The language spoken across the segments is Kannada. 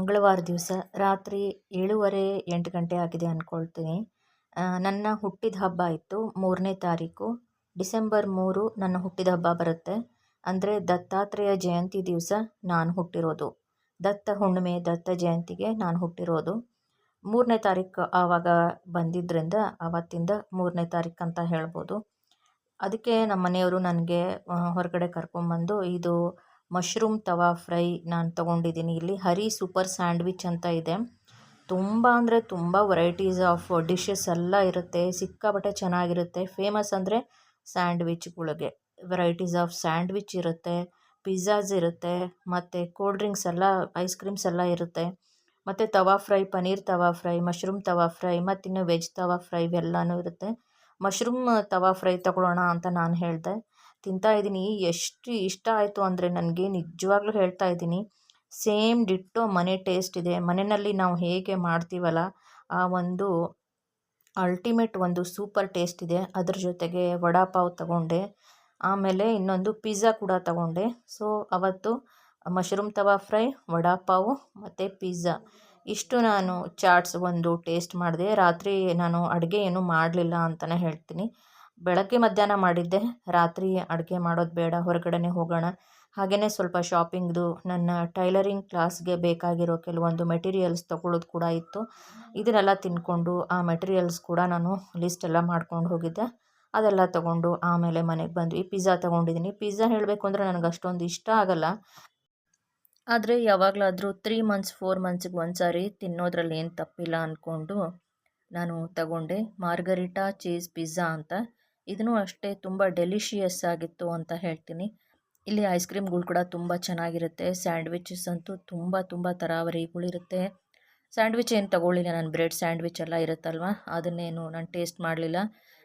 ಮಂಗಳವಾರ ದಿವಸ ರಾತ್ರಿ 7:30 8 ಗಂಟೆ ಆಗಿದೆ ಅಂದ್ಕೊಳ್ತೀನಿ. ನನ್ನ ಹುಟ್ಟಿದ ಹಬ್ಬ ಇತ್ತು 3ನೇ ತಾರೀಕು ಡಿಸೆಂಬರ್ 3 ನನ್ನ ಹುಟ್ಟಿದ ಹಬ್ಬ ಬರುತ್ತೆ. ಅಂದರೆ ದತ್ತಾತ್ರೇಯ ಜಯಂತಿ ದಿವಸ ನಾನು ಹುಟ್ಟಿರೋದು. ದತ್ತ ಹುಣ್ಣಿಮೆ ದತ್ತ ಜಯಂತಿಗೆ ನಾನು ಹುಟ್ಟಿರೋದು 3ನೇ ತಾರೀಕು ಆವಾಗ ಬಂದಿದ್ದರಿಂದ ಆವತ್ತಿಂದ 3ನೇ ತಾರೀಕು ಅಂತ ಹೇಳ್ಬೋದು. ಅದಕ್ಕೆ ನಮ್ಮ ಮನೆಯವರು ನನಗೆ ಹೊರಗಡೆ ಕರ್ಕೊಂಬಂದು ಇದು ಮಶ್ರೂಮ್ ತವಾ ಫ್ರೈ ನಾನು ತೊಗೊಂಡಿದ್ದೀನಿ. ಇಲ್ಲಿ ಹರಿ ಸೂಪರ್ ಸ್ಯಾಂಡ್ವಿಚ್ ಅಂತ ಇದೆ. ತುಂಬ ಅಂದರೆ ತುಂಬ ವೆರೈಟೀಸ್ ಆಫ್ ಡಿಶಸ್ ಎಲ್ಲ ಇರುತ್ತೆ. ಸಿಕ್ಕಾಪಟ್ಟೆ ಚೆನ್ನಾಗಿರುತ್ತೆ. ಫೇಮಸ್ ಅಂದರೆ ಸ್ಯಾಂಡ್ವಿಚ್ಗಳಿಗೆ ವೆರೈಟೀಸ್ ಆಫ್ ಸ್ಯಾಂಡ್ವಿಚ್ ಇರುತ್ತೆ, ಪಿಜ್ಜಾಸ್ ಇರುತ್ತೆ, ಮತ್ತು ಕೋಲ್ಡ್ ಡ್ರಿಂಕ್ಸ್ ಎಲ್ಲ ಐಸ್ ಕ್ರೀಮ್ಸ್ ಎಲ್ಲ ಇರುತ್ತೆ. ಮತ್ತು ತವಾ ಫ್ರೈ, ಪನ್ನೀರ್ ತವಾ ಫ್ರೈ, ಮಶ್ರೂಮ್ ತವಾ ಫ್ರೈ, ಮತ್ತು ಇನ್ನು ವೆಜ್ ತವಾ ಫ್ರೈ ಇವೆಲ್ಲನೂ ಇರುತ್ತೆ. ಮಶ್ರೂಮ್ ತವಾ ಫ್ರೈ ತಗೊಳ್ಳೋಣ ಅಂತ ನಾನು ಹೇಳಿದೆ. ತಿಂತಾಯಿದ್ದೀನಿ. ಎಷ್ಟು ಇಷ್ಟ ಆಯಿತು ಅಂದರೆ ನನಗೆ ನಿಜವಾಗ್ಲೂ ಹೇಳ್ತಾ ಇದ್ದೀನಿ, ಸೇಮ್ ಡಿಟ್ಟೋ ಮನೆ ಟೇಸ್ಟ್ ಇದೆ. ಮನೆಯಲ್ಲಿ ನಾವು ಹೇಗೆ ಮಾಡ್ತೀವಲ್ಲ ಆ ಒಂದು ಅಲ್ಟಿಮೇಟ್ ಒಂದು ಸೂಪರ್ ಟೇಸ್ಟ್ ಇದೆ. ಅದ್ರ ಜೊತೆಗೆ ವಡಾಪಾವ್ ತಗೊಂಡೆ, ಆಮೇಲೆ ಇನ್ನೊಂದು ಪಿಜ್ಜಾ ಕೂಡ ತಗೊಂಡೆ. ಸೊ ಅವತ್ತು ಮಶ್ರೂಮ್ ತವಾ ಫ್ರೈ, ವಡಾಪಾವು ಮತ್ತು ಪಿಜ್ಜಾ ಇಷ್ಟು ನಾನು ಚಾಟ್ಸ್ ಒಂದು ಟೇಸ್ಟ್ ಮಾಡಿದೆ. ರಾತ್ರಿ ನಾನು ಅಡುಗೆ ಏನೂ ಮಾಡಲಿಲ್ಲ ಅಂತಲೇ ಹೇಳ್ತೀನಿ. ಬೆಳಗ್ಗೆ ಮಧ್ಯಾಹ್ನ ಮಾಡಿದ್ದೆ, ರಾತ್ರಿ ಅಡುಗೆ ಮಾಡೋದು ಬೇಡ, ಹೊರಗಡೆನೇ ಹೋಗೋಣ. ಹಾಗೆಯೇ ಸ್ವಲ್ಪ ಶಾಪಿಂಗ್ದು ನನ್ನ ಟೈಲರಿಂಗ್ ಕ್ಲಾಸ್ಗೆ ಬೇಕಾಗಿರೋ ಕೆಲವೊಂದು ಮೆಟೀರಿಯಲ್ಸ್ ತೊಗೊಳ್ಳೋದು ಕೂಡ ಇತ್ತು. ಇದನ್ನೆಲ್ಲ ತಿಂದ್ಕೊಂಡು ಆ ಮೆಟೀರಿಯಲ್ಸ್ ಕೂಡ ನಾನು ಲಿಸ್ಟೆಲ್ಲ ಮಾಡ್ಕೊಂಡು ಹೋಗಿದ್ದೆ. ಅದೆಲ್ಲ ತೊಗೊಂಡು ಆಮೇಲೆ ಮನೆಗೆ ಬಂದ್ವಿ. ಪಿಜ್ಜಾ ತೊಗೊಂಡಿದ್ದೀನಿ. ಪಿಜ್ಜಾ ಹೇಳಬೇಕು ಅಂದರೆ ನನಗೆ ಅಷ್ಟೊಂದು ಇಷ್ಟ ಆಗಲ್ಲ. ಆದರೆ ಯಾವಾಗಲಾದರೂ 3 ಮಂತ್ಸ್ 4 ಮಂತ್ಸಿಗೆ ಒಂದು ಸಾರಿ ತಿನ್ನೋದ್ರಲ್ಲಿ ಏನು ತಪ್ಪಿಲ್ಲ ಅಂದ್ಕೊಂಡು ನಾನು ತಗೊಂಡೆ. ಮಾರ್ಗರಿಟಾ ಚೀಸ್ ಪಿಜ್ಜಾ ಅಂತ. ಇದೂ ಅಷ್ಟೇ ತುಂಬ ಡೆಲಿಷಿಯಸ್ ಆಗಿತ್ತು ಅಂತ ಹೇಳ್ತೀನಿ. ಇಲ್ಲಿ ಐಸ್ ಕ್ರೀಮ್ಗಳು ಕೂಡ ತುಂಬ ಚೆನ್ನಾಗಿರುತ್ತೆ. ಸ್ಯಾಂಡ್ವಿಚಸ್ ಅಂತೂ ತುಂಬ ತುಂಬ ತರಾವರಿಗಳಿರುತ್ತೆ. ಸ್ಯಾಂಡ್ವಿಚ್ ಏನು ತಗೊಳ್ಳಿಲ್ಲ ನಾನು, ಬ್ರೆಡ್ ಸ್ಯಾಂಡ್ವಿಚ್ ಎಲ್ಲ ಇರುತ್ತಲ್ವ ಅದನ್ನೇನು ನಾನು ಟೇಸ್ಟ್ ಮಾಡಲಿಲ್ಲ.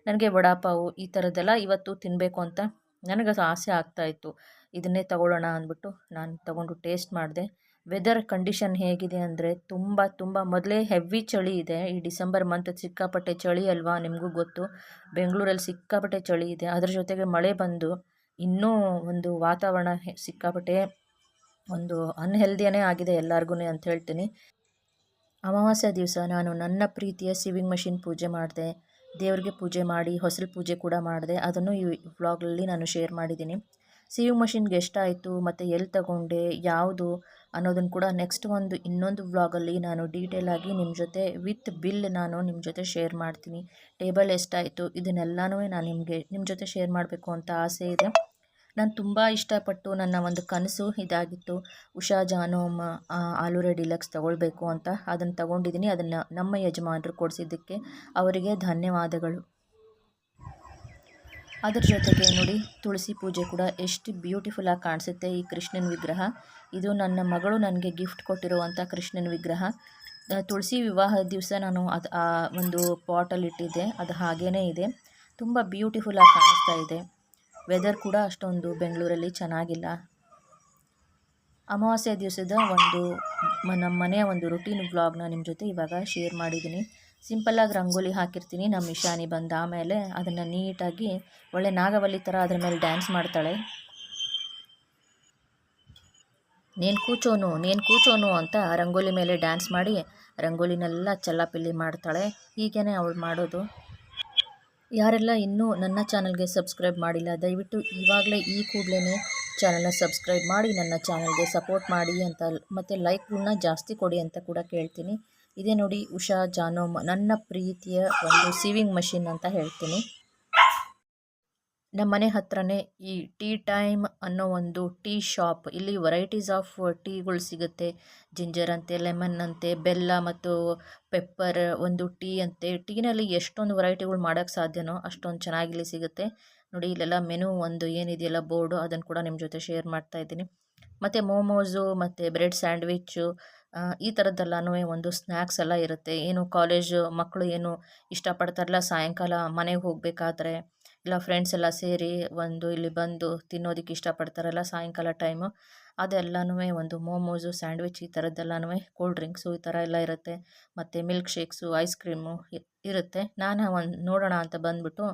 ನನಗೆ ವಡಾಪಾವು ಈ ಥರದ್ದೆಲ್ಲ ಇವತ್ತು ತಿನ್ನಬೇಕು ಅಂತ ನನಗೆ ಆಸೆ ಆಗ್ತಾಯಿತ್ತು. ಇದನ್ನೇ ತಗೊಳ್ಳೋಣ ಅಂದ್ಬಿಟ್ಟು ನಾನು ತಗೊಂಡು ಟೇಸ್ಟ್ ಮಾಡಿದೆ. ವೆದರ್ ಕಂಡೀಷನ್ ಹೇಗಿದೆ ಅಂದರೆ ತುಂಬ ತುಂಬ ಮೊದಲೇ ಹೆವಿ ಚಳಿ ಇದೆ. ಈ ಡಿಸೆಂಬರ್ ಮಂತ್ ಸಿಕ್ಕಾಪಟ್ಟೆ ಚಳಿ ಅಲ್ವಾ, ನಿಮಗೂ ಗೊತ್ತು. ಬೆಂಗಳೂರಲ್ಲಿ ಸಿಕ್ಕಾಪಟ್ಟೆ ಚಳಿ ಇದೆ. ಅದ್ರ ಜೊತೆಗೆ ಮಳೆ ಬಂದು ಇನ್ನೂ ಒಂದು ವಾತಾವರಣ ಸಿಕ್ಕಾಪಟ್ಟೆ ಒಂದು ಅನ್ಹೆಲ್ದಿಯೇ ಆಗಿದೆ ಎಲ್ಲರಿಗೂ ಅಂತ ಹೇಳ್ತೀನಿ. ಅಮಾವಾಸ್ಯೆ ದಿವಸ ನಾನು ನನ್ನ ಪ್ರೀತಿಯ ಸಿವಿಂಗ್ ಮಷಿನ್ ಪೂಜೆ ಮಾಡಿದೆ. ದೇವ್ರಿಗೆ ಪೂಜೆ ಮಾಡಿ ಹೊಸಲು ಪೂಜೆ ಕೂಡ ಮಾಡಿದೆ. ಅದನ್ನು ಈ ವ್ಲಾಗಲ್ಲಿ ನಾನು ಶೇರ್ ಮಾಡಿದ್ದೀನಿ. ಸಿವಿಂಗ್ ಮಷಿನ್ಗೆ ಎಷ್ಟಾಯಿತು ಮತ್ತು ಎಲ್ಲಿ ತಗೊಂಡೆ ಯಾವುದು ಅನ್ನೋದನ್ನು ಕೂಡ ನೆಕ್ಸ್ಟ್ ಇನ್ನೊಂದು ವ್ಲಾಗಲ್ಲಿ ನಾನು ಡೀಟೇಲಾಗಿ ನಿಮ್ಮ ಜೊತೆ ವಿತ್ ಬಿಲ್ ನಾನು ನಿಮ್ಮ ಜೊತೆ ಶೇರ್ ಮಾಡ್ತೀನಿ. ಟೇಬಲ್ ಎಷ್ಟಾಯಿತು ಇದನ್ನೆಲ್ಲನೂ ನಾನು ನಿಮ್ಮ ಜೊತೆ ಶೇರ್ ಮಾಡಬೇಕು ಅಂತ ಆಸೆ ಇದೆ. ನಾನು ತುಂಬ ಇಷ್ಟಪಟ್ಟು ನನ್ನ ಒಂದು ಕನಸು ಇದಾಗಿತ್ತು, ಉಷಾ ಜಾನೋಮ್ ಆಲೂರೆ ಡಿಲಕ್ಸ್ ತಗೊಳ್ಬೇಕು ಅಂತ. ಅದನ್ನು ತಗೊಂಡಿದ್ದೀನಿ. ಅದನ್ನು ನಮ್ಮ ಯಜಮಾನರು ಕೊಡಿಸಿದ್ದಕ್ಕೆ ಅವರಿಗೆ ಧನ್ಯವಾದಗಳು. ಅದ್ರ ಜೊತೆಗೆ ನೋಡಿ, ತುಳಸಿ ಪೂಜೆ ಕೂಡ ಎಷ್ಟು ಬ್ಯೂಟಿಫುಲ್ಲಾಗಿ ಕಾಣಿಸುತ್ತೆ. ಈ ಕೃಷ್ಣನ ವಿಗ್ರಹ ಇದು ನನ್ನ ಮಗಳು ನನಗೆ ಗಿಫ್ಟ್ ಕೊಟ್ಟಿರುವಂಥ ಕೃಷ್ಣನ ವಿಗ್ರಹ. ತುಳಸಿ ವಿವಾಹದ ದಿವಸ ನಾನು ಆ ಒಂದು ಪಾಟಲ್ಲಿ ಇಟ್ಟಿದ್ದೆ, ಅದು ಹಾಗೇ ಇದೆ. ತುಂಬ ಬ್ಯೂಟಿಫುಲ್ಲಾಗಿ ಕಾಣಿಸ್ತಾ ಇದೆ. ವೆದರ್ ಕೂಡ ಅಷ್ಟೊಂದು ಬೆಂಗಳೂರಲ್ಲಿ ಚೆನ್ನಾಗಿಲ್ಲ. ಅಮಾವಾಸ್ಯೆ ದಿವಸದ ನಮ್ಮ ಮನೆಯ ಒಂದು ರುಟೀನ್ ವ್ಲಾಗ್ನ ನಿಮ್ಮ ಜೊತೆ ಇವಾಗ ಶೇರ್ ಮಾಡಿದ್ದೀನಿ. ಸಿಂಪಲ್ಲಾಗಿ ರಂಗೋಲಿ ಹಾಕಿರ್ತೀನಿ. ನಮ್ಮ ಇಶಾನಿ ಬಂದ ಆಮೇಲೆ ಅದನ್ನು ನೀಟಾಗಿ ಒಳ್ಳೆ ನಾಗವಲ್ಲಿ ಥರ ಅದ್ರ ಮೇಲೆ ಡ್ಯಾನ್ಸ್ ಮಾಡ್ತಾಳೆ. ನೀನು ಕೂಚೋನು ಅಂತ ರಂಗೋಲಿ ಮೇಲೆ ಡ್ಯಾನ್ಸ್ ಮಾಡಿ ರಂಗೋಲಿನೆಲ್ಲ ಚಲ್ಲಾಪಿಲ್ಲಿ ಮಾಡ್ತಾಳೆ. ಹೀಗೇ ಅವಳು ಮಾಡೋದು. ಯಾರೆಲ್ಲ ಇನ್ನೂ ನನ್ನ ಚಾನಲ್ಗೆ ಸಬ್ಸ್ಕ್ರೈಬ್ ಮಾಡಿಲ್ಲ, ದಯವಿಟ್ಟು ಇವಾಗಲೇ ಈ ಕೂಡಲೇ ಚಾನಲ್ನ ಸಬ್ಸ್ಕ್ರೈಬ್ ಮಾಡಿ ನನ್ನ ಚಾನಲ್ಗೆ ಸಪೋರ್ಟ್ ಮಾಡಿ ಅಂತ, ಮತ್ತು ಲೈಕ್ಗಳನ್ನ ಜಾಸ್ತಿ ಕೊಡಿ ಅಂತ ಕೂಡ ಕೇಳ್ತೀನಿ. ಇದೇ ನೋಡಿ ಉಷಾ ಜಾನೋಮ್, ನನ್ನ ಪ್ರೀತಿಯ ಒಂದು ಸಿವಿಂಗ್ ಮಷಿನ್ ಅಂತ ಹೇಳ್ತೀನಿ. ನಮ್ಮ ಮನೆ ಹತ್ರನೇ ಈ ಟೀ ಟೈಮ್ ಅನ್ನೋ ಒಂದು ಟೀ ಶಾಪ್. ಇಲ್ಲಿ ವೆರೈಟೀಸ್ ಆಫ್ ಟೀಗಳು ಸಿಗುತ್ತೆ. ಜಿಂಜರ್ ಅಂತೆ, ಲೆಮನ್ ಅಂತೆ, ಬೆಲ್ಲ ಮತ್ತು ಪೆಪ್ಪರ್ ಒಂದು ಟೀ ಅಂತೆ. ಟೀನಲ್ಲಿ ಎಷ್ಟೊಂದು ವೆರೈಟಿಗಳು ಮಾಡೋಕ್ಕೆ ಸಾಧ್ಯನೋ ಅಷ್ಟೊಂದು ಚೆನ್ನಾಗಿಲ್ಲಿ ಸಿಗುತ್ತೆ. ನೋಡಿ ಇಲ್ಲೆಲ್ಲ ಮೆನು ಒಂದು ಏನಿದೆಯಲ್ಲ ಬೋರ್ಡು, ಅದನ್ನು ಕೂಡ ನಿಮ್ಮ ಜೊತೆ ಶೇರ್ ಮಾಡ್ತಾಯಿದ್ದೀನಿ. ಮತ್ತು ಮೋಮೋಸು ಮತ್ತು ಬ್ರೆಡ್ ಸ್ಯಾಂಡ್ವಿಚ್ಚು ಈ ಥರದ್ದೆಲ್ಲನೂ ಒಂದು ಸ್ನ್ಯಾಕ್ಸ್ ಎಲ್ಲ ಇರುತ್ತೆ. ಏನು ಕಾಲೇಜು ಮಕ್ಕಳು ಏನು ಇಷ್ಟಪಡ್ತಾರಲ್ಲ, ಸಾಯಂಕಾಲ ಮನೆಗೆ ಹೋಗಬೇಕಾದ್ರೆ ಇಲ್ಲ ಫ್ರೆಂಡ್ಸ್ ಎಲ್ಲ ಸೇರಿ ಇಲ್ಲಿ ಬಂದು ತಿನ್ನೋದಕ್ಕೆ ಇಷ್ಟಪಡ್ತಾರಲ್ಲ ಸಾಯಂಕಾಲ ಟೈಮು, ಅದೆಲ್ಲನೂ ಒಂದು ಮೋಮೋಸು ಸ್ಯಾಂಡ್ವಿಚ್ ಈ ಥರದ್ದೆಲ್ಲನೂ, ಕೋಲ್ಡ್ ಡ್ರಿಂಕ್ಸು ಈ ಥರ ಎಲ್ಲ ಇರುತ್ತೆ. ಮತ್ತು ಮಿಲ್ಕ್ ಶೇಕ್ಸು ಐಸ್ ಕ್ರೀಮು ಇರುತ್ತೆ. ನಾನು ನೋಡೋಣ ಅಂತ ಬಂದುಬಿಟ್ಟು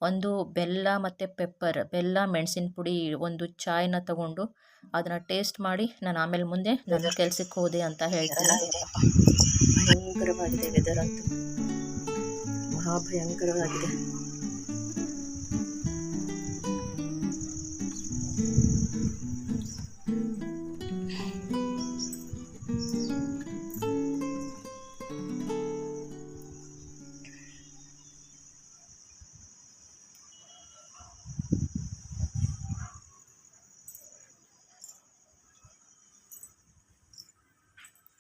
ಒಂದು ಬೆಲ್ಲ ಮತ್ತು ಪೆಪ್ಪರ್, ಬೆಲ್ಲ ಮೆಣಸಿನ ಪುಡಿ ಒಂದು ಚಾಯ್ನ ತಗೊಂಡು ಅದನ್ನು ಟೇಸ್ಟ್ ಮಾಡಿ ನಾನು ಆಮೇಲೆ ಮುಂದೆ ನನ್ನ ಕೆಲಸಕ್ಕೆ ಹೋದೆ ಅಂತ ಹೇಳ್ತೀನಿ. ಭಯಂಕರವಾಗಿದೆ ವೆದರ್ ಅಂತೂ, ಮಹಾಭಯಂಕರವಾಗಿದೆ.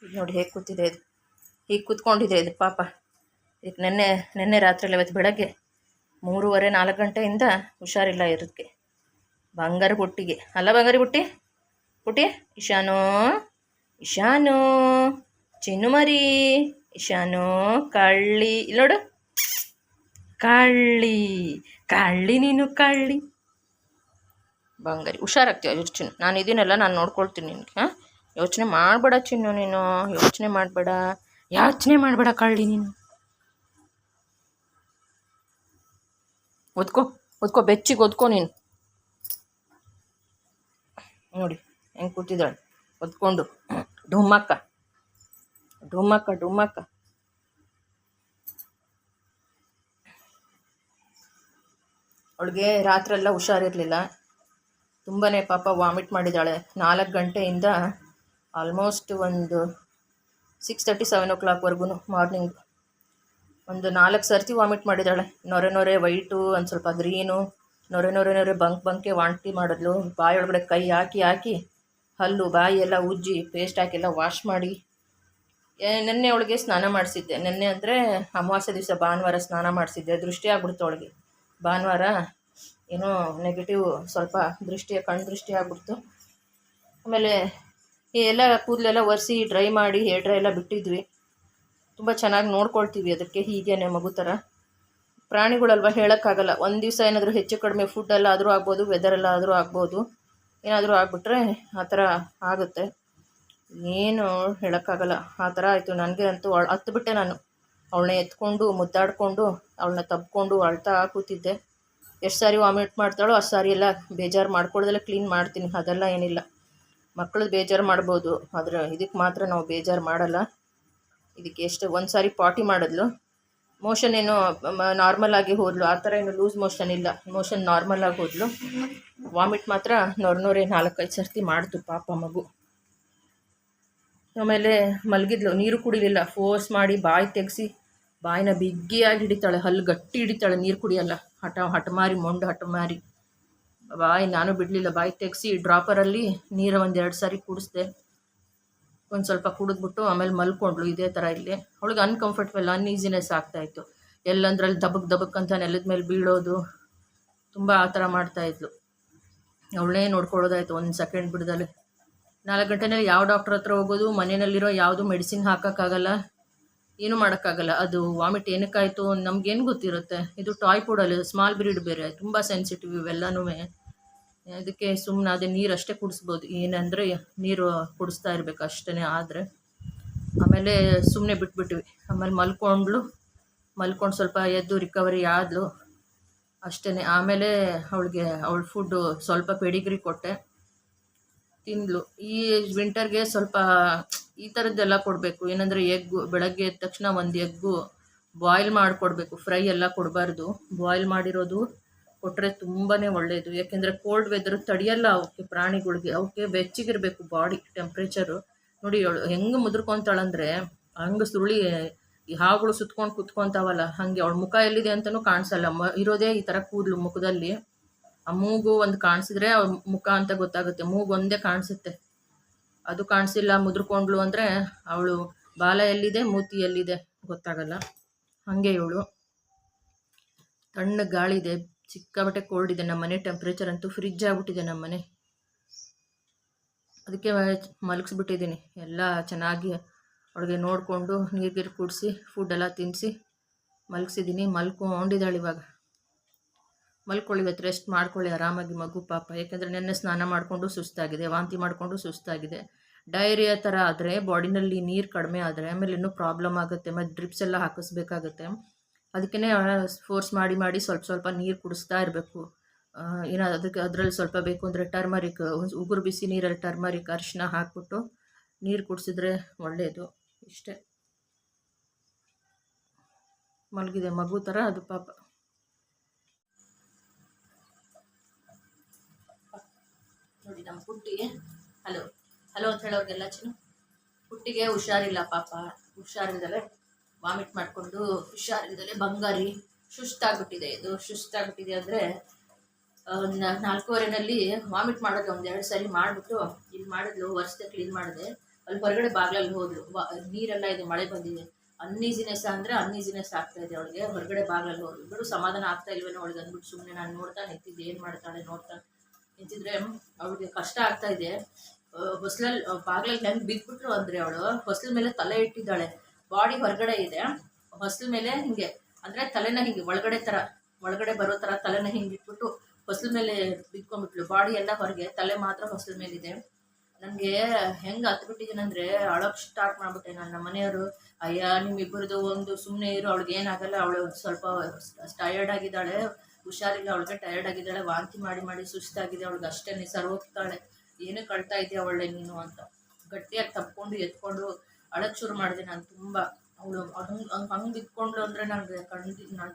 ನೋಡಿ ಹೇಗೆ ಕೂತಿದೆ ಇದು, ಹೀಗೆ ಕೂತ್ಕೊಂಡಿದೆ ಇದು ಪಾಪ. ಇದಕ್ಕೆ ನೆನ್ನೆ ರಾತ್ರಿ ಇವತ್ತು ಬೆಳಗ್ಗೆ 3:30-4 ಗಂಟೆಯಿಂದ ಹುಷಾರಿಲ್ಲ ಇರೋದಕ್ಕೆ. ಬಂಗಾರ ಬುಟ್ಟಿಗೆ ಅಲ್ಲ, ಬಂಗಾರಿ ಬುಟ್ಟಿ ಇಶಾನು ಚಿನ್ನು ಮರಿ, ಇಶಾನು ಕಳ್ಳಿ, ಇಲ್ಲೋಡು ಕಳ್ಳಿ ನೀನು ಕಳ್ಳಿ. ಬಂಗಾರಿ ಹುಷಾರಾಗ್ತೀಯ ಚಿನ್ನು, ನಾನು ಇದೀನಲ್ಲ, ನಾನು ನೋಡ್ಕೊಳ್ತೀನಿ ನಿನಗೆ. ಹಾಂ, ಯೋಚನೆ ಮಾಡಬೇಡ ಚಿನ್ನು, ನೀನು ಯೋಚನೆ ಮಾಡಬೇಡ ಕಳ್ಳಿ ನೀನು. ಒದ್ಕೋ ಬೆಚ್ಚಿಗೆ ಒದ್ಕೋ ನೀನು. ನೋಡಿ ಹೆಂಗೆ ಕೂತಿದ್ದಾಳೆ ಒದ್ಕೊಂಡು, ಡುಮ್ಮಕ್ಕ. ಅವಳಿಗೆ ರಾತ್ರೆಲ್ಲ ಹುಷಾರಿರಲಿಲ್ಲ, ತುಂಬಾ ಪಾಪ ವಾಮಿಟ್ ಮಾಡಿದ್ದಾಳೆ. 4 ಗಂಟೆಯಿಂದ ಆಲ್ಮೋಸ್ಟ್ ಒಂದು 6:30-7 o'clockವರೆಗೂ ಮಾರ್ನಿಂಗ್ ಒಂದು 4 ಸರ್ತಿ ವಾಮಿಟ್ ಮಾಡಿದ್ದಾಳೆ. ನೊರೆ ವೈಟು, ಒಂದು ಸ್ವಲ್ಪ ಗ್ರೀನು, ನೊರೆ ಬಂಕೆ ವಾಂತಿ ಮಾಡಿದ್ಲು. ಬಾಯೊಳಗಡೆ ಕೈ ಹಾಕಿ ಹಲ್ಲು ಬಾಯಿ ಎಲ್ಲ ಉಜ್ಜಿ ಪೇಸ್ಟ್ ಹಾಕಿಲ್ಲ ವಾಶ್ ಮಾಡಿ. ನೆನ್ನೆ ಅವಳಿಗೆ ಸ್ನಾನ ಮಾಡಿಸಿದ್ದೆ. ನೆನ್ನೆ ಅಂದರೆ ಅಮಾವಾಸ್ಯೆ ದಿವಸ ಭಾನುವಾರ ಸ್ನಾನ ಮಾಡಿಸಿದ್ದೆ. ದೃಷ್ಟಿ ಆಗ್ಬಿಡ್ತು ಅವಳಿಗೆ ಭಾನುವಾರ, ಏನೋ ನೆಗೆಟಿವ್ ಸ್ವಲ್ಪ ಕಣ್ಣು ದೃಷ್ಟಿ ಆಗ್ಬಿಡ್ತು. ಆಮೇಲೆ ಎಲ್ಲ ಕೂದಲೆಲ್ಲ ಒರೆಸಿ ಡ್ರೈ ಮಾಡಿ ಹೇರ್ ಡ್ರೈ ಎಲ್ಲ ಬಿಟ್ಟಿದ್ವಿ. ತುಂಬ ಚೆನ್ನಾಗಿ ನೋಡ್ಕೊಳ್ತೀವಿ ಅದಕ್ಕೆ, ಹೀಗೇನೆ ಮಗು ಥರ. ಪ್ರಾಣಿಗಳಲ್ವ ಹೇಳೋಕ್ಕಾಗಲ್ಲ, ಒಂದು ದಿವಸ ಏನಾದರೂ ಹೆಚ್ಚು ಕಡಿಮೆ ಫುಡ್ಡೆಲ್ಲ ಆದರೂ ಆಗ್ಬೋದು, ವೆದರೆಲ್ಲ ಆದರೂ ಆಗ್ಬೋದು. ಏನಾದರೂ ಆಗಿಬಿಟ್ರೆ ಆ ಥರ ಆಗುತ್ತೆ, ಏನು ಹೇಳೋಕ್ಕಾಗಲ್ಲ. ಆ ಥರ ಆಯಿತು ನನಗೆ ಅಂತೂ. ಹತ್ತುಬಿಟ್ಟೆ ನಾನು, ಅವಳನ್ನ ಎತ್ಕೊಂಡು ಮುದ್ದಾಡಿಕೊಂಡು ಅವಳನ್ನ ತಬ್ಕೊಂಡು ಅಳ್ತಾ ಕೂತಿದ್ದೆ. ಎಷ್ಟು ಸಾರಿ ವಾಮಿಟ್ ಮಾಡ್ತಾಳೋ ಅಷ್ಟು ಸಾರಿ ಎಲ್ಲ ಬೇಜಾರು ಮಾಡ್ಕೊಳ್ಳೋದೆಲ್ಲ ಕ್ಲೀನ್ ಮಾಡ್ತೀನಿ, ಅದೆಲ್ಲ ಏನಿಲ್ಲ. ಮಕ್ಕಳು ಬೇಜಾರು ಮಾಡ್ಬೋದು, ಆದರೆ ಇದಕ್ಕೆ ಮಾತ್ರ ನಾವು ಬೇಜಾರು ಮಾಡಲ್ಲ. ಇದಕ್ಕೆ ಎಷ್ಟು ಒಂದು ಸಾರಿ ಪಾಟಿ ಮಾಡಿದ್ಲು, ಮೋಷನ್ ಏನೋ ನಾರ್ಮಲ್ ಆಗಿ ಹೋದ್ಲು, ಆ ಥರ ಏನು ಲೂಸ್ ಮೋಷನ್ ಇಲ್ಲ, ಮೋಷನ್ ನಾರ್ಮಲ್ ಆಗಿ ಹೋದ್ಲು. ವಾಮಿಟ್ ಮಾತ್ರ 4-5 ಸರ್ತಿ ಮಾಡ್ತು ಪಾಪ ಮಗು. ಆಮೇಲೆ ಮಲಗಿದ್ಲು, ನೀರು ಕುಡಿಲಿಲ್ಲ, ಫೋರ್ಸ್ ಮಾಡಿ ಬಾಯಿ ತೆಗೆಸಿ ಬಾಯಿನ ಬಿಗ್ಗಿಯಾಗಿ ಹಿಡಿತಾಳೆ, ಹಲ್ಲು ಗಟ್ಟಿ ಹಿಡಿತಾಳೆ, ನೀರು ಕುಡಿಯಲ್ಲ. ಹಠಮಾರಿ ಬಾಯಿ ನಾನು ಬಿಡಲಿಲ್ಲ, ಬಾಯಿ ತೆಗೆಸಿ ಡ್ರಾಪರಲ್ಲಿ ನೀರು 1-2 ಸಾರಿ ಕುಡಿಸ್ದೆ. ಒಂದು ಸ್ವಲ್ಪ ಕುಡಿದ್ಬಿಟ್ಟು ಆಮೇಲೆ ಮಲ್ಕೊಂಡ್ಳು. ಇದೇ ಥರ ಇಲ್ಲಿ ಅವಳಿಗೆ ಅನ್ಕಂಫರ್ಟಬಲ್, ಅನ್ಈಸಿನೆಸ್ ಆಗ್ತಾಯಿತ್ತು. ಎಲ್ಲಂದ್ರಲ್ಲಿ ದಬಕ್ ಅಂತ ನೆಲದ ಮೇಲೆ ಬೀಳೋದು, ತುಂಬ ಆ ಥರ ಮಾಡ್ತಾಯಿದ್ಲು. ಅವಳೇ ನೋಡ್ಕೊಳ್ಳೋದಾಯ್ತು, 1 ಸೆಕೆಂಡ್ ಬಿಡ್ದಲೆ. 4 ಗಂಟೆನಲ್ಲಿ ಯಾವ ಡಾಕ್ಟ್ರ್ ಹತ್ರ ಹೋಗೋದು, ಮನೆಯಲ್ಲಿರೋ ಯಾವುದು ಮೆಡಿಸಿನ್ ಹಾಕೋಕ್ಕಾಗಲ್ಲ, ಏನೂ ಮಾಡೋಕ್ಕಾಗಲ್ಲ. ಅದು ವಾಮಿಟ್ ಏನಕ್ಕಾಯಿತು ನಮಗೇನು ಗೊತ್ತಿರುತ್ತೆ. ಇದು ಟಾಯ್ ಪುಡಲ್ಲಿ ಸ್ಮಾಲ್ ಬ್ರೀಡ್ ಬೇರೆ, ತುಂಬ ಸೆನ್ಸಿಟಿವ್ ಇವೆಲ್ಲನೂ. ಅದಕ್ಕೆ ಸುಮ್ಮನೆ ಅದೇ ನೀರು ಅಷ್ಟೇ ಕುಡಿಸ್ಬೋದು, ಏನಂದರೆ ನೀರು ಕುಡಿಸ್ತಾ ಇರಬೇಕು ಅಷ್ಟೇ. ಆದರೆ ಆಮೇಲೆ ಸುಮ್ಮನೆ ಬಿಟ್ಬಿಟ್ವಿ. ಆಮೇಲೆ ಮಲ್ಕೊಂಡು ಸ್ವಲ್ಪ ಎದ್ದು ರಿಕವರಿ ಆದಳು ಅಷ್ಟೇ. ಆಮೇಲೆ ಅವಳ ಫುಡ್ಡು ಸ್ವಲ್ಪ ಪೆಡಿಗ್ರಿ ಕೊಟ್ಟೆ, ತಿಂದಳು. ಈ ವಿಂಟರ್ಗೆ ಸ್ವಲ್ಪ ಈ ಥರದ್ದೆಲ್ಲ ಕೊಡಬೇಕು. ಏನಂದರೆ ಬೆಳಗ್ಗೆ ಎದ್ದ ತಕ್ಷಣ 1 ಎಗ್ಗು ಬಾಯ್ಲ್ ಮಾಡಿಕೊಡ್ಬೇಕು, ಫ್ರೈ ಎಲ್ಲ ಕೊಡಬಾರ್ದು. ಬಾಯ್ಲ್ ಮಾಡಿರೋದು ಕೊಟ್ಟರೆ ತುಂಬಾ ಒಳ್ಳೆಯದು. ಯಾಕೆಂದರೆ ಕೋಲ್ಡ್ ವೆದರ್ ತಡೆಯಲ್ಲ ಅವಕ್ಕೆ, ಪ್ರಾಣಿಗಳಿಗೆ. ಅವಕ್ಕೆ ಬೆಚ್ಚಗಿರಬೇಕು ಬಾಡಿ ಟೆಂಪ್ರೇಚರು. ನೋಡಿ ಅವಳು ಹೆಂಗೆ ಮುದ್ರಕೊತಾಳಂದರೆ, ಹಂಗೆ ಸುರುಳಿ ಈ ಹಾವುಗಳು ಸುತ್ಕೊಂಡು ಕುತ್ಕೊತಾವಲ್ಲ ಹಾಗೆ. ಅವಳ ಮುಖ ಎಲ್ಲಿದೆ ಅಂತಲೂ ಕಾಣಿಸಲ್ಲ, ಇರೋದೇ ಈ ಥರ ಕೂದಲು ಮುಖದಲ್ಲಿ. ಆ ಮೂಗು ಒಂದು ಕಾಣಿಸಿದ್ರೆ ಅವಳ ಮುಖ ಅಂತ ಗೊತ್ತಾಗುತ್ತೆ, ಮೂಗು ಒಂದೇ ಕಾಣಿಸುತ್ತೆ, ಅದು ಕಾಣಿಸಿಲ್ಲ ಮುದ್ರಕೊಂಡ್ಲು ಅಂದರೆ ಅವಳು ಬಾಲ ಎಲ್ಲಿದೆ ಮೂತಿ ಎಲ್ಲಿದೆ ಗೊತ್ತಾಗಲ್ಲ. ಹಾಗೆ ಇವಳು. ತಣ್ಣ ಗಾಳಿ ಇದೆ, ಸಿಕ್ಕಾಬಟ್ಟೆ ಕೋಲ್ಡ್ ಇದೆ ನಮ್ಮ ಮನೆ. ಟೆಂಪ್ರೇಚರ್ ಅಂತೂ ಫ್ರಿಜ್ ಆಗಿಬಿಟ್ಟಿದೆ ನಮ್ಮ ಮನೆ. ಅದಕ್ಕೆ ಮಲಗಿಸ್ಬಿಟ್ಟಿದ್ದೀನಿ. ಎಲ್ಲ ಚೆನ್ನಾಗಿ ಅವಳಿಗೆ ನೋಡಿಕೊಂಡು ನೀರು ಕುಡಿಸಿ ಫುಡ್ಡೆಲ್ಲ ತಿನ್ನಿಸಿ ಮಲಗಿಸಿದ್ದೀನಿ. ಮಲ್ಕೊಂಡಿದ್ದಾಳೆ ಇವಾಗ. ಮಲ್ಕೊಳ್ಳಿ, ಇವತ್ತು ರೆಸ್ಟ್ ಮಾಡ್ಕೊಳ್ಳಿ ಆರಾಮಾಗಿ ಮಗು ಪಾಪ. ಯಾಕೆಂದರೆ ನೆನ್ನೆ ಸ್ನಾನ ಮಾಡಿಕೊಂಡು ಸುಸ್ತಾಗಿದೆ, ವಾಂತಿ ಮಾಡಿಕೊಂಡು ಸುಸ್ತಾಗಿದೆ. ಡೈರಿಯಾ ಥರ ಆದರೆ ಬಾಡಿನಲ್ಲಿ ನೀರು ಕಡಿಮೆ ಆದರೆ ಆಮೇಲೆ ಇನ್ನೂ ಪ್ರಾಬ್ಲಮ್ ಆಗುತ್ತೆ, ಮತ್ತು ಡ್ರಿಪ್ಸ್ ಎಲ್ಲ ಹಾಕಿಸ್ಬೇಕಾಗುತ್ತೆ. ಅದಕ್ಕೇ ಫೋರ್ಸ್ ಮಾಡಿ ಸ್ವಲ್ಪ ನೀರು ಕುಡಿಸ್ತಾ ಇರಬೇಕು. ಏನೋ ಅದಕ್ಕೆ ಅದರಲ್ಲಿ ಸ್ವಲ್ಪ ಬೇಕು ಅಂದರೆ ಟರ್ಮರಿಕ್ ಉಗುರು ಬಿಸಿ ನೀರಲ್ಲಿ ಟರ್ಮರಿಕ್ ಅರಿಶಿನ ಹಾಕ್ಬಿಟ್ಟು ನೀರು ಕುಡಿಸಿದ್ರೆ ಒಳ್ಳೆಯದು. ಇಷ್ಟೇ. ಮಲಗಿದೆ ಮಗು ಥರ ಅದು ಪಾಪ. ನೋಡಿ ನಮ್ಮ ಪುಟ್ಟಿಗೆ ಹಲೋ ಹಲೋ ಅಂತ ಹೇಳೋರಿಗೆಲ್ಲ ಪುಟ್ಟಿಗೆ ಹುಷಾರಿಲ್ಲ ಪಾಪ. ಹುಷಾರಿಲ್ದಲೆ ವಾಮಿಟ್ ಮಾಡಿಕೊಂಡು ಹುಷಾರಿಲ್ದಲೆ ಬಂಗಾರಿ ಸುಸ್ತಾಗ್ಬಿಟ್ಟಿದೆ. ಇದು ಸುಸ್ತಾಗ್ಬಿಟ್ಟಿದೆ ಅಂದರೆ 4:15ನಲ್ಲಿ ವಾಮಿಟ್ ಮಾಡೋದು ಒಂದೆರಡು ಸರಿ ಮಾಡಿಬಿಟ್ಟು ಇಲ್ಲಿ ಮಾಡಿದ್ಲು, ವರ್ಷದ ಕ್ಲೀನ್ ಮಾಡಿದೆ. ಅಲ್ಲಿ ಹೊರಗಡೆ ಬಾಗಿಲಲ್ಲಿ ಹೋದ್ಲು. ನೀರೆಲ್ಲ ಇದೆ, ಮಳೆ ಬಂದಿದೆ. ಅನ್ನೀಸಿನೆಸ್ ಅಂದರೆ ಅನ್ನೀಸಿನೆಸ್ ಆಗ್ತಾಯಿದೆ ಅವಳಿಗೆ. ಹೊರಗಡೆ ಬಾಗಿಲಲ್ಲಿ ಹೋದ್ಲು. ಬಿಡು ಸಮಾಧಾನ ಆಗ್ತಾ ಇಲ್ವೇನೋ ಅವಳಿಗೆ ಅಂದ್ಬಿಟ್ಟು ಸುಮ್ಮನೆ ನಾನು ನೋಡ್ತಾ ನಿಂತಿದ್ದೆ, ಏನು ಮಾಡ್ತಾಳೆ ನೋಡ್ತಾ ನಿಂತಿದ್ರೆ ಅವಳಿಗೆ ಕಷ್ಟ ಆಗ್ತಾಯಿದೆ. ಹೊಸ್ಲಲ್ಲಿ ಬಾಗಿಲಲ್ಲಿ ಹೆಂಗೆ ಬಿದ್ದುಬಿಟ್ರು ಅಂದರೆ ಅವಳು ಹೊಸ್ಲ ಮೇಲೆ ತಲೆ ಇಟ್ಟಿದ್ದಾಳೆ. ಬಾಡಿ ಹೊರಗಡೆ ಇದೆ, ಹೊಸ್ಲ ಮೇಲೆ ಹಿಂಗೆ ಅಂದರೆ ತಲೆನ ಹಿಂಗೆ ಒಳಗಡೆ ಬರೋ ಥರ ತಲೆನ ಹಿಂಗೆ ಇಟ್ಬಿಟ್ಟು ಹೊಸ್ಲ ಮೇಲೆ ಬಿದ್ಕೊಂಡ್ಬಿಟ್ಲು. ಬಾಡಿ ಎಲ್ಲ ಹೊರಗೆ, ತಲೆ ಮಾತ್ರ ಹೊಸ್ಲ ಮೇಲಿದೆ. ನನಗೆ ಹೆಂಗೆ ಹತ್ಬಿಟ್ಟಿದ್ದೀನಂದರೆ ಅಳೋಕ್ಕೆ ಸ್ಟಾರ್ಟ್ ಮಾಡಿಬಿಟ್ಟೆ. ನನ್ನ ಮನೆಯವರು ಅಯ್ಯ ನಿಮ್ಮಿಬ್ಬರದು ಒಂದು ಸುಮ್ಮನೆ ಇರು, ಅವಳಿಗೆ ಏನಾಗಲ್ಲ, ಅವಳು ಸ್ವಲ್ಪ ಟಯರ್ಡ್ ಆಗಿದ್ದಾಳೆ, ಹುಷಾರಿಲ್ಲ ಅವಳಿಗೆ, ಟಯರ್ಡ್ ಆಗಿದ್ದಾಳೆ, ವಾಂತಿ ಮಾಡಿ ಸುಸ್ತಾಗಿದೆ ಅವಳಿಗೆ, ಅಷ್ಟೇ ಸರೋಗ್ತಾಳೆ, ಏನಕ್ಕೆ ಅಳ್ತಾ ಇದೆಯಾ ಒಳ್ಳೆ ನೀನು ಅಂತ ಗಟ್ಟಿಯಾಗಿ ತಪ್ಕೊಂಡು ಎತ್ಕೊಂಡು ಅಳಕ್ಕೆ ಶುರು ಮಾಡಿದೆ ನಾನು ತುಂಬ. ಅವಳು ಹಂಗೆ ಬಿದ್ಕೊಂಡ್ಲು ಅಂದರೆ ನನಗೆ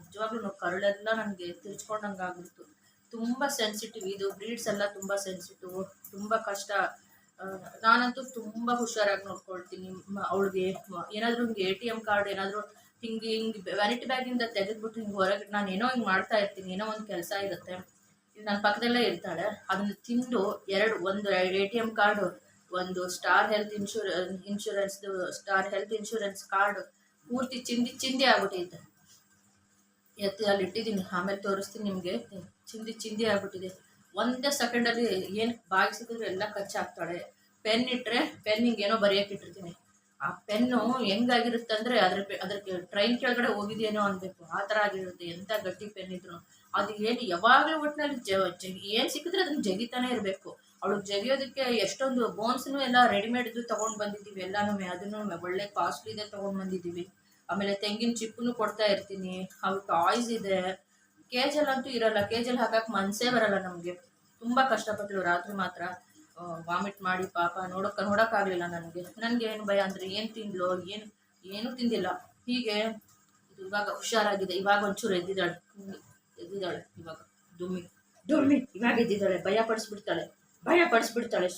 ನಿಜವಾಗ್ಲೂ ಕರಳೆಲ್ಲ ನನಗೆ ತಿರ್ಚ್ಕೊಂಡಂಗೆ ಆಗ್ಬಿಡ್ತು. ತುಂಬ ಸೆನ್ಸಿಟಿವ್ ಇದು, ಬ್ರೀಡ್ಸ್ ಎಲ್ಲ ತುಂಬ ಸೆನ್ಸಿಟಿವ್, ತುಂಬ ಕಷ್ಟ. ನಾನಂತೂ ತುಂಬ ಹುಷಾರಾಗಿ ನೋಡ್ಕೊಳ್ತೀನಿ. ಅವಳಿಗೆ ಏನಾದರೂ ಹಿಂಗೆ ATM ಕಾರ್ಡ್ ಏನಾದರೂ ಹಿಂಗೆ ವ್ಯಾನಿಟಿ ಬ್ಯಾಗಿಂದ ತೆಗೆದ್ಬಿಟ್ಟು ಹಿಂಗೆ ಹೊರಗೆ ನಾನು ಏನೋ ಹಿಂಗೆ ಮಾಡ್ತಾ ಇರ್ತೀನಿ, ಏನೋ ಒಂದು ಕೆಲಸ ಇರುತ್ತೆ, ಈಗ ನನ್ನ ಪಕ್ಕದಲ್ಲೇ ಇರ್ತಾಳೆ, ಅದನ್ನು ತಿಂದು ಒಂದು ATM ಕಾರ್ಡು, ಒಂದು ಸ್ಟಾರ್ ಹೆಲ್ತ್ ಇನ್ಶೂರೆನ್ಸ್ ಕಾರ್ಡ್ ಪೂರ್ತಿ ಚಿಂದಿ ಆಗ್ಬಿಟ್ಟಿದೆ. ಎತ್ತಿ ಅಲ್ಲಿ ಇಟ್ಟಿದ್ದೀನಿ, ಆಮೇಲೆ ತೋರಿಸ್ತೀನಿ ನಿಮಗೆ. ಚಿಂದಿ ಆಗ್ಬಿಟ್ಟಿದೆ. ಒಂದೇ ಸೆಕೆಂಡಲ್ಲಿ ಏನು ಬಾಗಿ ಸಿಕ್ಕಿದ್ರೆ ಎಲ್ಲ ಕಚ್ಚಾಗ್ತಾಳೆ. ಪೆನ್ ಇಟ್ಟರೆ ಪೆನ್ ಹಿಂಗೇನೋ ಬರೆಯೋಕೆ ಇಟ್ಟಿರ್ತೀನಿ, ಆ ಪೆನ್ನು ಹೆಂಗಾಗಿರುತ್ತೆ ಅಂದರೆ ಅದಕ್ಕೆ ಟ್ರೈನ್ ಕೆಳಗಡೆ ಹೋಗಿದೆಯೇನೋ ಅನ್ಬೇಕು, ಆ ಥರ ಆಗಿರುತ್ತೆ. ಎಂಥ ಗಟ್ಟಿ ಪೆನ್ ಇದ್ರು ಅದು ಏನು ಯಾವಾಗಲೂ ಒಟ್ಟಿನಲ್ಲಿ ಏನು ಸಿಕ್ಕಿದ್ರೆ ಅದನ್ನು ಜಗಿತಾನೆ ಇರಬೇಕು. ಅವಳಿಗೆ ಜಗಿಯೋದಕ್ಕೆ ಎಷ್ಟೊಂದು ಬೋನ್ಸ್ನು ಎಲ್ಲ ರೆಡಿಮೇಡ್ದು ತೊಗೊಂಡು ಬಂದಿದ್ದೀವಿ ಎಲ್ಲನೂ, ಅದನ್ನು ಒಳ್ಳೆ ಕಾಸ್ಟ್ಲಿದೆ ತೊಗೊಂಡು ಬಂದಿದ್ದೀವಿ. ಆಮೇಲೆ ತೆಂಗಿನ ಚಿಪ್ಪನ್ನು ಕೊಡ್ತಾ ಇರ್ತೀನಿ. ಅವ್ಳು ಟಾಯ್ಸ್ ಇದೆ. ಕೇಜಲ್ಲಂತೂ ಇರಲ್ಲ, ಕೇಜಲ್ಲಿ ಹಾಕಕ್ಕೆ ಮನಸ್ಸೇ ಬರಲ್ಲ ನಮಗೆ. ತುಂಬ ಕಷ್ಟಪಟ್ಟಳು. ರಾತ್ರಿ ಮಾತ್ರ ವಾಮಿಟ್ ಮಾಡಿ ಪಾಪ ನೋಡೋಕ್ಕಾಗಲಿಲ್ಲ ನನಗೆ ಏನು ಭಯ ಅಂದರೆ ಏನು ತಿಂದ್ಲು, ಏನೂ ತಿಂದಿಲ್ಲ. ಹೀಗೆ ಇವಾಗ ಹುಷಾರಾಗಿದೆ. ಇವಾಗ ಒಂಚೂರು ಎದ್ದಿದ್ದಾಳೆ ಇವಾಗ ಡುಮ್ಮಿ ಇವಾಗ ಎದ್ದಿದ್ದಾಳೆ. ಭಯ ಪಡಿಸ್ಬಿಡ್ತಾಳೆ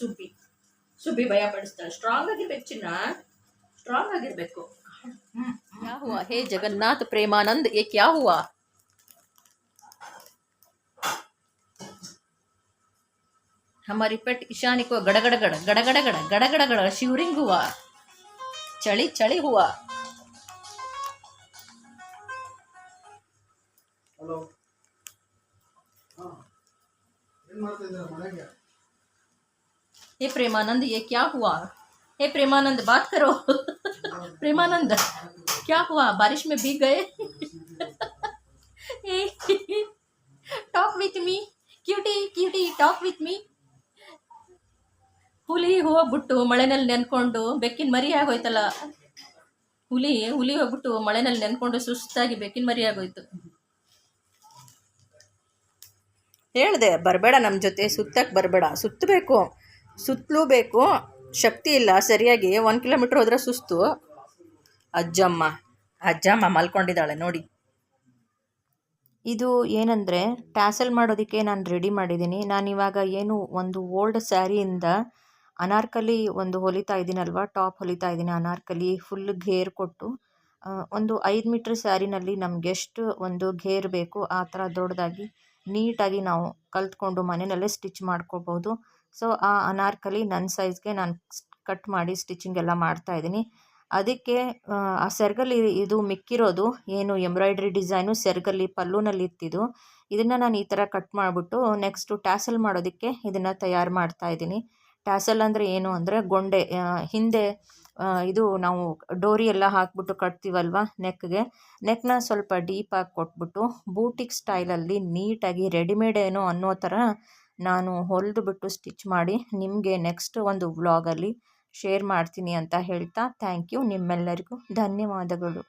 ಸುಬ್ಬಿ ಭಯ ಪಡಿಸ್ತಾಳೆ. ಸ್ಟ್ರಾಂಗ್ ಆಗಿರ್ಬೇಕು ಚಿನ್ನ, ಸ್ಟ್ರಾಂಗ್ ಆಗಿರಬೇಕು. क्या हुआ? हे जगन्नाथ प्रेमानंद, ये क्या हुआ? हमारी पेट ईशानी को गड़गड़ शिवरिंग हुआ, चली हुआ. हेलो, हे प्रेमानंद, ये क्या हुआ? हे प्रेमानंद, बात करो. प्रेमानंद, क्या हुआ? बारिश में भीग गए? Talk with me cutie, talk with me. ಹುಲಿ ಹೋಗ್ಬಿಟ್ಟು ಮಳೆನಲ್ಲಿ ನೆನ್ಕೊಂಡು ಬೆಕ್ಕಿನ ಮರಿ ಆಗೋಯ್ತಲ್ಲ. ಹುಲಿ ಹೋಗ್ಬಿಟ್ಟು ಮಳೆನಲ್ಲಿ ನೆನ್ಕೊಂಡು ಸುಸ್ತಾಗಿ ಬೆಕ್ಕಿನ ಮರಿ ಆಗೋಯ್ತು. ಹೇಳ್ದೆ ಬರಬೇಡ ನಮ್ಮ ಜೊತೆ, ಸುತ್ತಕ್ಕೆ ಬರಬೇಡ. ಸುತ್ತಲೂಬೇಕು, ಶಕ್ತಿ ಇಲ್ಲ ಸರಿಯಾಗಿ. 1 ಕಿಲೋಮೀಟ್ರ್ ಹೋದ್ರೆ ಸುಸ್ತು. ಅಜ್ಜಮ್ಮ ಮಲ್ಕೊಂಡಿದ್ದಾಳೆ ನೋಡಿ. ಇದು ಏನಂದರೆ ಟ್ಯಾಸಲ್ ಮಾಡೋದಕ್ಕೆ ನಾನು ರೆಡಿ ಮಾಡಿದ್ದೀನಿ. ನಾನಿವಾಗ ಏನು ಒಂದು ಓಲ್ಡ್ ಸ್ಯಾರಿಯಿಂದ ಅನಾರ್ಕಲಿ ಒಂದು ಹೊಲಿತಾ ಇದ್ದೀನಲ್ವ, ಟಾಪ್ ಹೊಲಿತಾ ಇದ್ದೀನಿ ಅನಾರ್ಕಲಿ ಫುಲ್ ಘೇರ್ ಕೊಟ್ಟು. ಒಂದು 5 ಮೀಟ್ರ್ ಸ್ಯಾರಿನಲ್ಲಿ ನಮಗೆಷ್ಟು ಒಂದು ಘೇರ್ ಬೇಕು ಆ ಥರ ದೊಡ್ಡದಾಗಿ ನೀಟಾಗಿ ನಾವು ಕಲ್ತ್ಕೊಂಡು ಮನೆಯಲ್ಲೇ ಸ್ಟಿಚ್ ಮಾಡ್ಕೋಬೋದು. ಸೊ ಆ ಅನಾರ್ಕಲಿ ನನ್ನ ಸೈಜ್ಗೆ ನಾನು ಕಟ್ ಮಾಡಿ ಸ್ಟಿಚಿಂಗ್ ಎಲ್ಲ ಮಾಡ್ತಾಯಿದ್ದೀನಿ. ಅದಕ್ಕೆ ಆ ಸೆರಗಲ್ಲಿ ಇದು ಮಿಕ್ಕಿರೋದು ಏನು ಎಂಬ್ರಾಯ್ಡ್ರಿ ಡಿಸೈನು ಸೆರಗಲ್ಲಿ ಪಲ್ಲುನಲ್ಲಿ ಇತ್ತಿದ್ದು, ಇದನ್ನು ನಾನು ಈ ಥರ ಕಟ್ ಮಾಡಿಬಿಟ್ಟು ನೆಕ್ಸ್ಟು ಟ್ಯಾಸಲ್ ಮಾಡೋದಕ್ಕೆ ಇದನ್ನು ತಯಾರು ಮಾಡ್ತಾಯಿದ್ದೀನಿ. ಟ್ಯಾಸಲ್ ಅಂದರೆ ಏನು ಅಂದರೆ ಗೊಂಡೆ ಹಿಂದೆ ಇದು ನಾವು ಡೋರಿ ಎಲ್ಲ ಹಾಕ್ಬಿಟ್ಟು ಕಟ್ತೀವಲ್ವ ನೆಕ್ನ ಸ್ವಲ್ಪ ಡೀಪಾಗಿ ಕೊಟ್ಬಿಟ್ಟು ಬೂಟಿಕ್ ಸ್ಟೈಲಲ್ಲಿ ನೀಟಾಗಿ ರೆಡಿಮೇಡ್ ಏನೋ ಅನ್ನೋ ಥರ ನಾನು ಹೊಲಿದುಬಿಟ್ಟು ಸ್ಟಿಚ್ ಮಾಡಿ ನಿಮಗೆ ನೆಕ್ಸ್ಟ್ ಒಂದು ವ್ಲಾಗಲ್ಲಿ ಶೇರ್ ಮಾಡ್ತೀನಿ ಅಂತ ಹೇಳ್ತಾ ಥ್ಯಾಂಕ್ ಯು. ನಿಮ್ಮೆಲ್ಲರಿಗೂ ಧನ್ಯವಾದಗಳು.